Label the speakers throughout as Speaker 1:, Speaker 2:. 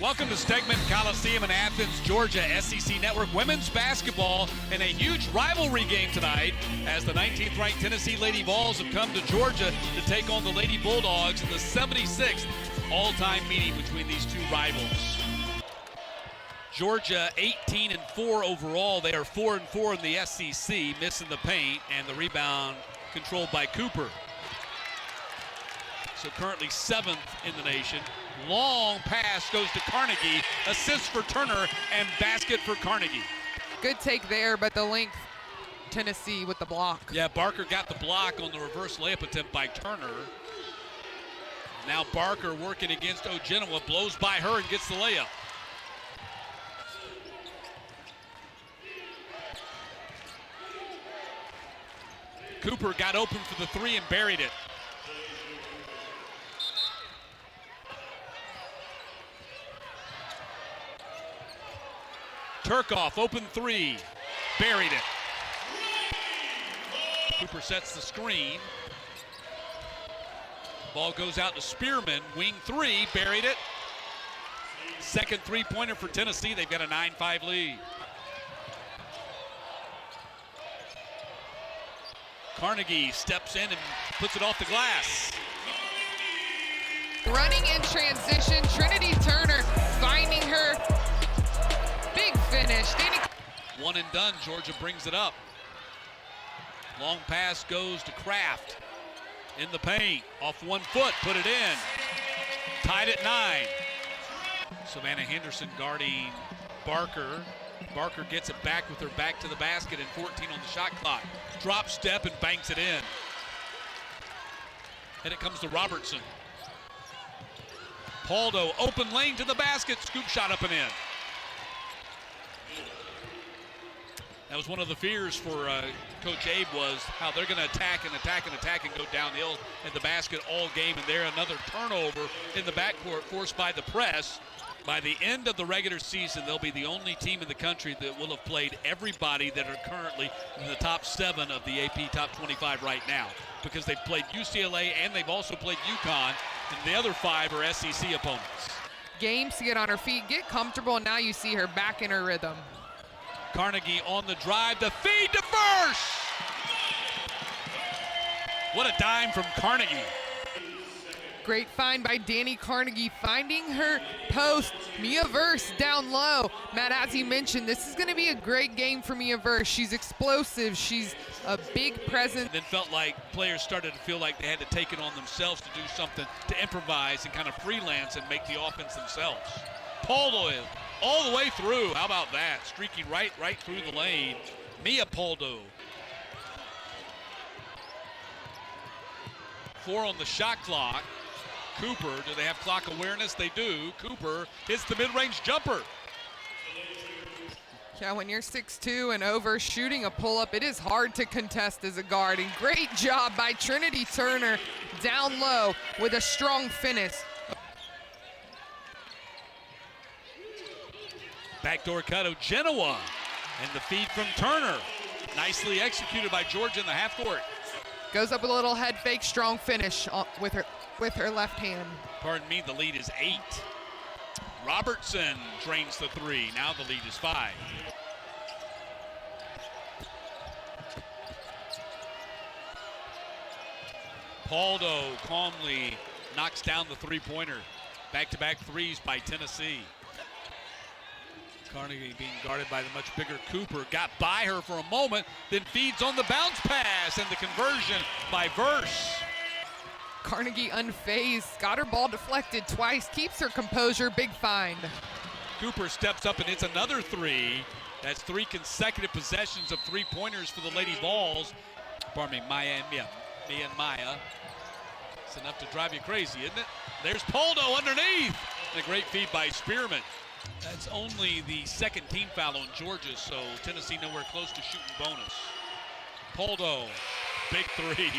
Speaker 1: Welcome to Stegman Coliseum in Athens, Georgia. SEC Network women's basketball in a huge rivalry game tonight as the 19th ranked Tennessee Lady Vols have come to Georgia to take on the Lady Bulldogs in the 76th all-time meeting between these two rivals. Georgia 18-4 overall. They are 4-4 in the SEC, missing the paint, and the rebound controlled by Cooper. So currently 7th in the nation. Long pass goes to Carnegie, assist for Turner, and basket for Carnegie.
Speaker 2: Good take there, but the length, Tennessee with the block.
Speaker 1: Yeah, Barker got the block on the reverse layup attempt by Turner. Now Barker working against Genoa, blows by her and gets the layup. Cooper got open for the three and buried it. Turkoff, open three, buried it. Cooper sets the screen. Ball goes out to Spearman, wing three, buried it. Second three-pointer for Tennessee. They've got a 9-5 lead. Carnegie steps in and puts it off the glass.
Speaker 2: Running in transition, Trinity Turner finding her. Big finish.
Speaker 1: One and done, Georgia brings it up. Long pass goes to Kraft. In the paint, off 1 foot, put it in. Tied at 9. Savannah Henderson guarding Barker. Barker gets it back with her back to the basket and 14 on the shot clock. Drop step and banks it in. And it comes to Robertson. Paldo, open lane to the basket, scoop shot up and in. That was one of the fears for Coach Abe, was how they're going to attack and attack and attack and go downhill at the basket all game. And there another turnover in the backcourt forced by the press. By the end of the regular season, they'll be the only team in the country that will have played everybody that are currently in the top 7 of the AP top 25 right now, because they've played UCLA and they've also played UConn, and the other 5 are SEC opponents.
Speaker 2: Games to get on her feet, get comfortable, and now you see her back in her rhythm.
Speaker 1: Carnegie on the drive, the feed to Verse. What a dime from Carnegie.
Speaker 2: Great find by Danny Carnegie, finding her post. Mia Verse down low. Matt, as he mentioned, this is going to be a great game for Mia Verse. She's explosive. She's a big presence.
Speaker 1: And then felt like players started to feel like they had to take it on themselves to do something, to improvise and kind of freelance and make the offense themselves. Paldo all the way through. How about that? Streaking right through the lane. Mia Paldo. 4 on the shot clock. Cooper, do they have clock awareness? They do. Cooper hits the mid-range jumper.
Speaker 2: Yeah, when you're 6'2" and over shooting a pull-up, it is hard to contest as a guard. And great job by Trinity Turner down low with a strong finish.
Speaker 1: Backdoor cut, Genoa, and the feed from Turner. Nicely executed by Georgia in the half court.
Speaker 2: Goes up with a little head fake, strong finish with her left hand.
Speaker 1: Pardon me, the lead is 8. Robertson drains the 3. Now the lead is 5. Paldo calmly knocks down the three-pointer. Back-to-back threes by Tennessee. Carnegie being guarded by the much bigger Cooper. Got by her for a moment, then feeds on the bounce pass and the conversion by Verse.
Speaker 2: Carnegie unfazed, got her ball deflected twice, keeps her composure, big find.
Speaker 1: Cooper steps up and hits another 3. That's 3 consecutive possessions of three-pointers for the Lady Vols. Pardon me, Mia and Maya. It's enough to drive you crazy, isn't it? There's Paldo underneath. And a great feed by Spearman. That's only the second team foul on Georgia, so Tennessee nowhere close to shooting bonus. Paldo, big 3.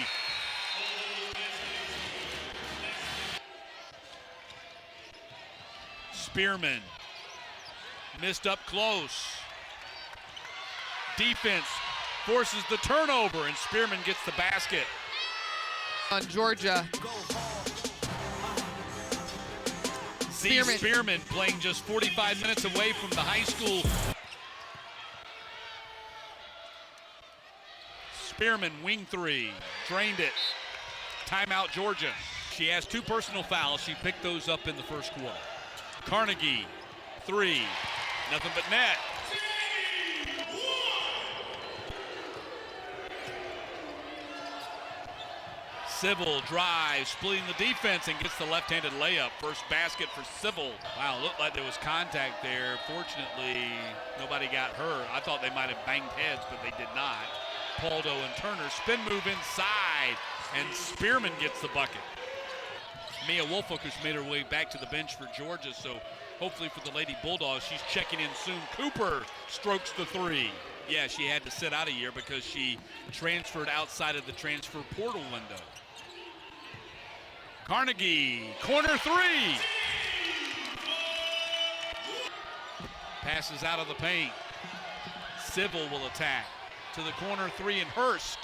Speaker 1: Spearman missed up close. Defense forces the turnover, and Spearman gets the basket.
Speaker 2: On Georgia.
Speaker 1: Spearman playing just 45 minutes away from the high school. Spearman, wing three, drained it. Timeout, Georgia. She has 2 personal fouls. She picked those up in the first quarter. Carnegie, 3, nothing but net. Civil drives, splitting the defense, and gets the left-handed layup. First basket for Civil. Wow, looked like there was contact there. Fortunately, nobody got hurt. I thought they might have banged heads, but they did not. Paldo and Turner spin move inside, and Spearman gets the bucket. Mia Woolfolk has made her way back to the bench for Georgia, so hopefully for the Lady Bulldogs, she's checking in soon. Cooper strokes the 3. Yeah, she had to sit out a year because she transferred outside of the transfer portal window. Carnegie, corner 3. Passes out of the paint. Civil will attack to the corner 3, and Hurst.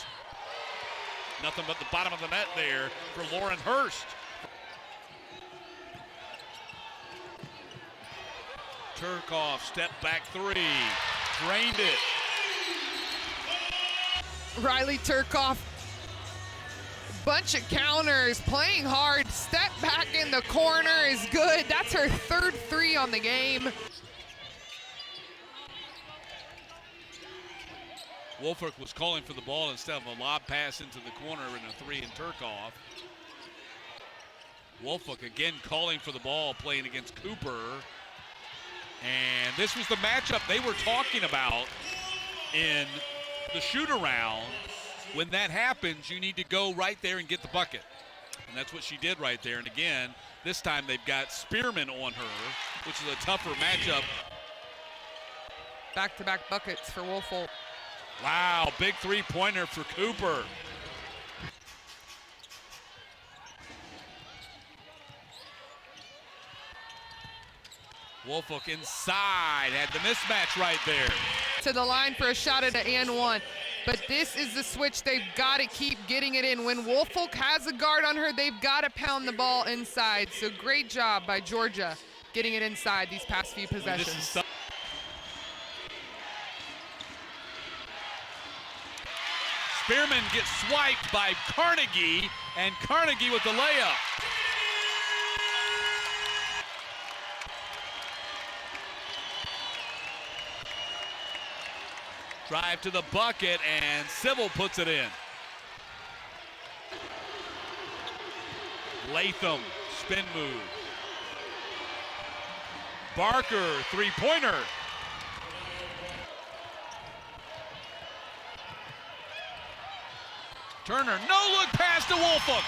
Speaker 1: Nothing but the bottom of the net there for Lauren Hurst. Turkoff, step back 3, drained it.
Speaker 2: Riley Turkoff, bunch of counters, playing hard, step back in the corner is good. That's her 3rd 3 on the game.
Speaker 1: Woolfolk was calling for the ball instead of a lob pass into the corner and a 3 in Turkoff. Woolfolk again calling for the ball, playing against Cooper. And this was the matchup they were talking about in the shoot-around. When that happens, you need to go right there and get the bucket. And that's what she did right there. And again, this time they've got Spearman on her, which is a tougher matchup.
Speaker 2: Back-to-back buckets for Woolfolk.
Speaker 1: Wow, big 3-pointer for Cooper. Woolfolk inside, had the mismatch right there.
Speaker 2: To the line for a shot at an and 1. But this is the switch. They've got to keep getting it in. When Woolfolk has a guard on her, they've got to pound the ball inside. So great job by Georgia getting it inside these past few possessions.
Speaker 1: Spearman gets swiped by Carnegie, and Carnegie with the layup. Drive to the bucket, and Civil puts it in. Latham, spin move. Barker, 3-pointer. Turner, no-look pass to Woolfolk.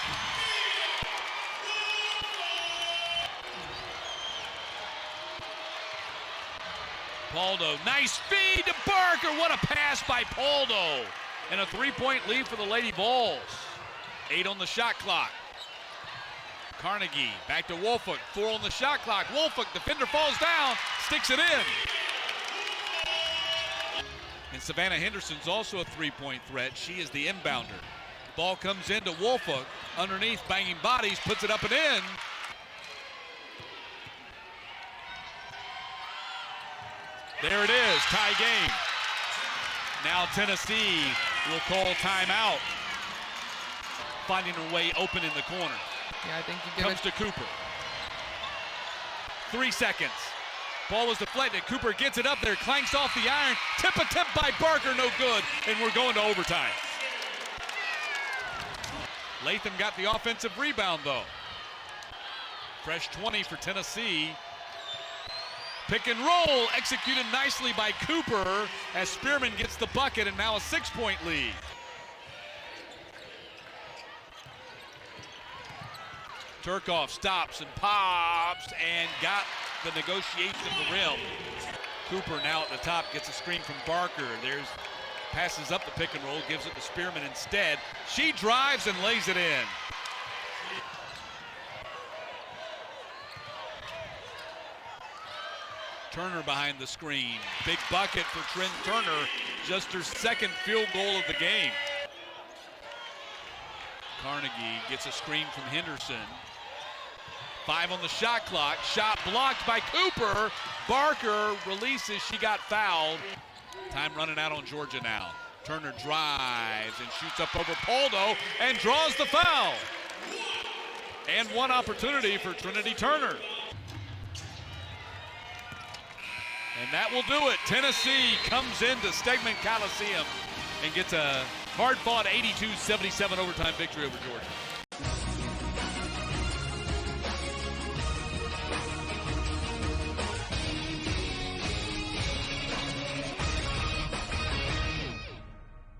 Speaker 1: Paldo, nice feed to Barker. What a pass by Paldo. And a 3-point lead for the Lady Bulls. 8 on the shot clock. Carnegie, back to Woolfolk. 4 on the shot clock. Woolfolk, defender falls down, sticks it in. And Savannah Henderson's also a 3-point threat. She is the inbounder. Ball comes into Woolfolk. Underneath, banging bodies, puts it up and in. There it is, tie game. Now Tennessee will call timeout. Finding a way open in the corner.
Speaker 2: Yeah, I think you give
Speaker 1: Comes to Cooper. 3 seconds. Ball was deflected. Cooper gets it up there, clanks off the iron. Tip attempt by Barker, no good. And we're going to overtime. Latham got the offensive rebound, though. Fresh 20 for Tennessee. Pick and roll executed nicely by Cooper as Spearman gets the bucket, and now a 6-point lead. Turkoff stops and pops and got the negotiation of the rim. Cooper now at the top gets a screen from Barker. There's passes up the pick and roll, gives it to Spearman instead. She drives and lays it in. Turner behind the screen. Big bucket for Trent Turner. Just her 2nd field goal of the game. Carnegie gets a screen from Henderson. 5 on the shot clock. Shot blocked by Cooper. Barker releases. She got fouled. Time running out on Georgia now. Turner drives and shoots up over Poldo and draws the foul. And one opportunity for Trinity Turner. And that will do it. Tennessee comes into Stegman Coliseum and gets a hard-fought 82-77 overtime victory over Georgia.